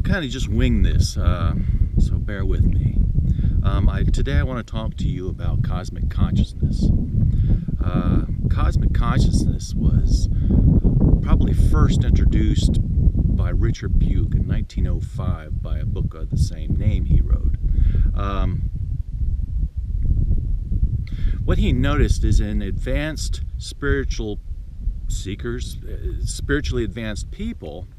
kind of just wing this, so bear with me. Today I want to talk to you about cosmic consciousness. Cosmic consciousness was probably first introduced by Richard Buke in 1905 by a book of the same name he wrote. What he noticed is in advanced spiritual seekers, spiritually advanced people,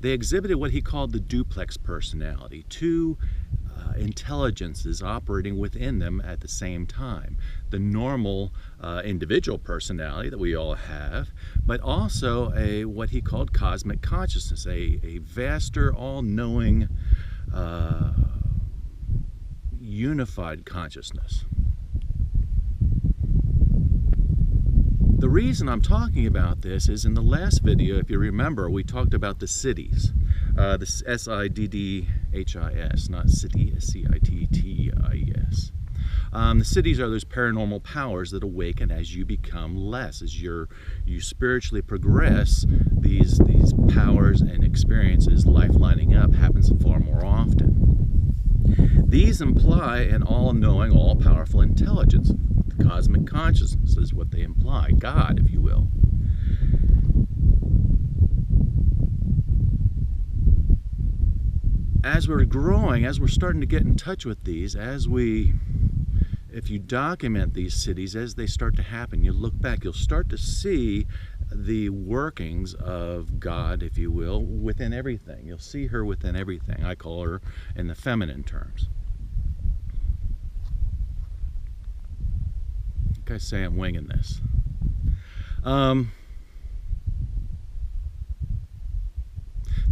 they exhibited what he called the duplex personality, two intelligences operating within them at the same time. The normal individual personality that we all have, but also what he called cosmic consciousness, a vaster, all-knowing, unified consciousness. The reason I'm talking about this is in the last video, if you remember, we talked about the cities. The S-I-D-D-H-I-S, not city, S-C-I-T-T-I-E-S. The cities are those paranormal powers that awaken as you become less, as you spiritually progress. These powers and experiences, life lining up, happens far more often. These imply an all-knowing, all-powerful intelligence. Cosmic consciousness is what they imply, God, if you will. As we're growing, as we're starting to get in touch with these, if you document these cities as they start to happen, you look back, you'll start to see the workings of God, if you will, within everything. You'll see her within everything. I call her in the feminine terms. Like I say, I'm winging this. The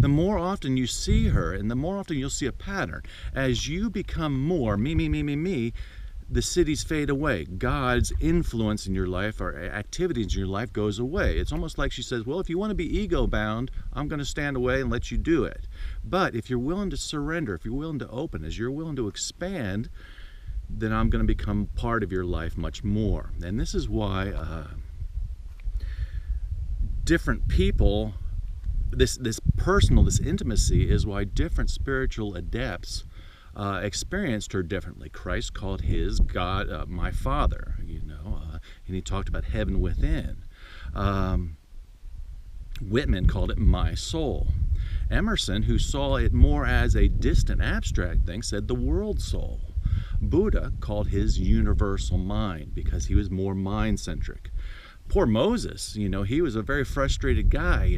more often you see her, and the more often you'll see a pattern. As you become more me, the cities fade away. God's influence in your life or activities in your life goes away. It's almost like she says, well, if you want to be ego-bound, I'm going to stand away and let you do it. But if you're willing to surrender, if you're willing to open, as you're willing to expand, then I'm going to become part of your life much more. And this is why different people, this intimacy is why different spiritual adepts experienced her differently. Christ called his God my Father, and he talked about heaven within. Whitman called it my soul. Emerson, who saw it more as a distant, abstract thing, said the world soul. Buddha called his universal mind because he was more mind-centric. Poor Moses, he was a very frustrated guy,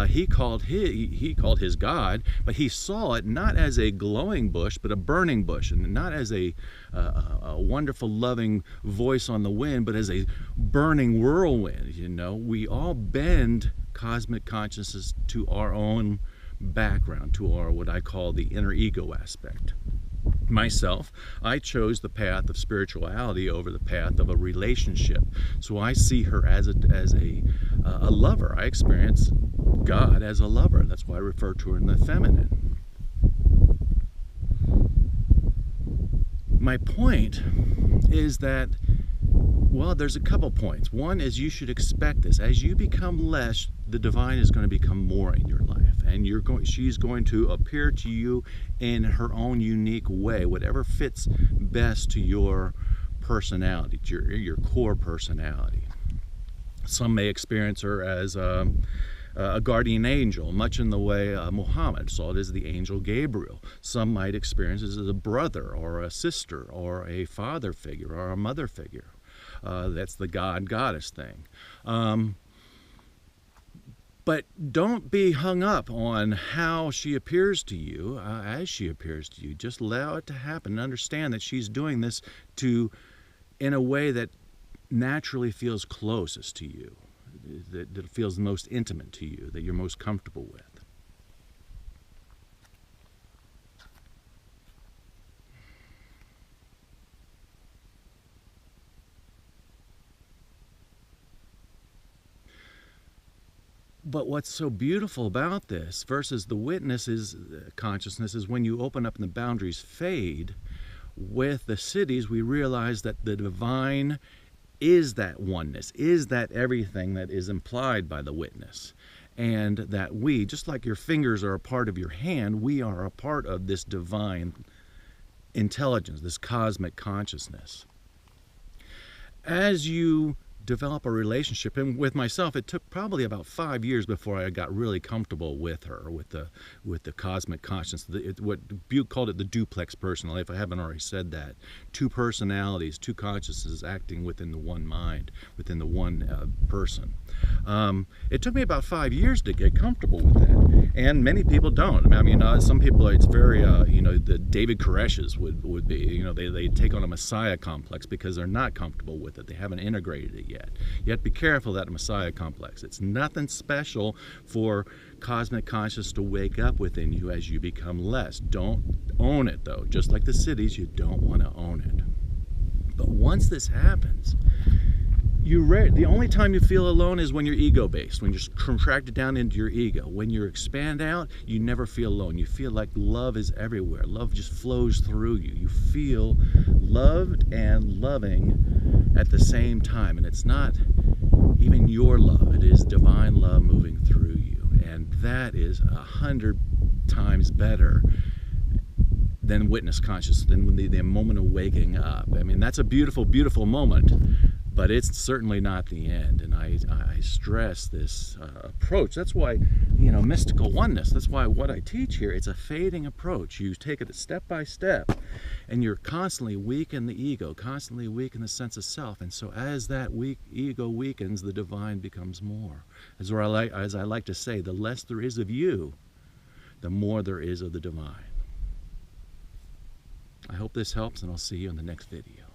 he called his God, but he saw it not as a glowing bush, but a burning bush, and not as a wonderful, loving voice on the wind, but as a burning whirlwind. We all bend cosmic consciousness to our own background, to our what I call the inner ego aspect. Myself, I chose the path of spirituality over the path of a relationship. So I see her as a lover. I experience God as a lover. That's why I refer to her in the feminine. My point is that, well, there's a couple points. One is you should expect this. As you become less, the divine is going to become more in your life. And she's going to appear to you in her own unique way, whatever fits best to your personality, to your core personality. Some may experience her as a guardian angel, much in the way Muhammad saw it as the angel Gabriel. Some might experience it as a brother or a sister or a father figure or a mother figure. That's the God-goddess thing. But don't be hung up on how she appears to you, as she appears to you. Just allow it to happen and understand that she's doing this in a way that naturally feels closest to you, that feels most intimate to you, that you're most comfortable with. But what's so beautiful about this versus the witness's consciousness is when you open up and the boundaries fade, with the cities we realize that the divine is that oneness, is that everything that is implied by the witness. and that we, just like your fingers are a part of your hand, we are a part of this divine intelligence, this cosmic consciousness. As you develop a relationship, and with myself it took probably about 5 years before I got really comfortable with her, with the cosmic consciousness. What Buke called it, the duplex personality, if I haven't already said that. Two personalities, two consciousnesses acting within the one mind, within the one person. It took me about 5 years to get comfortable with that, and many people don't. I mean, some people, it's very, the David Koresh's would be, they take on a messiah complex because they're not comfortable with it. They haven't integrated it yet. You have to be careful of that messiah complex. It's nothing special for cosmic consciousness to wake up within you as you become less. Don't own it, though. Just like the cities, you don't want to own it. But once this happens, the only time you feel alone is when you're ego-based, when you're contracted down into your ego. When you expand out, you never feel alone. You feel like love is everywhere. Love just flows through you. You feel loved and loving at the same time. And it's not even your love. It is divine love moving through you. And that is 100 times better than witness consciousness, than the moment of waking up. I mean, that's a beautiful, beautiful moment. But it's certainly not the end, and I stress this approach. That's why, mystical oneness, that's why what I teach here, it's a fading approach. You take it step by step, and you're constantly weakening the ego, constantly weakening the sense of self, and so as that ego weakens, the divine becomes more. As I like to say, the less there is of you, the more there is of the divine. I hope this helps, and I'll see you in the next video.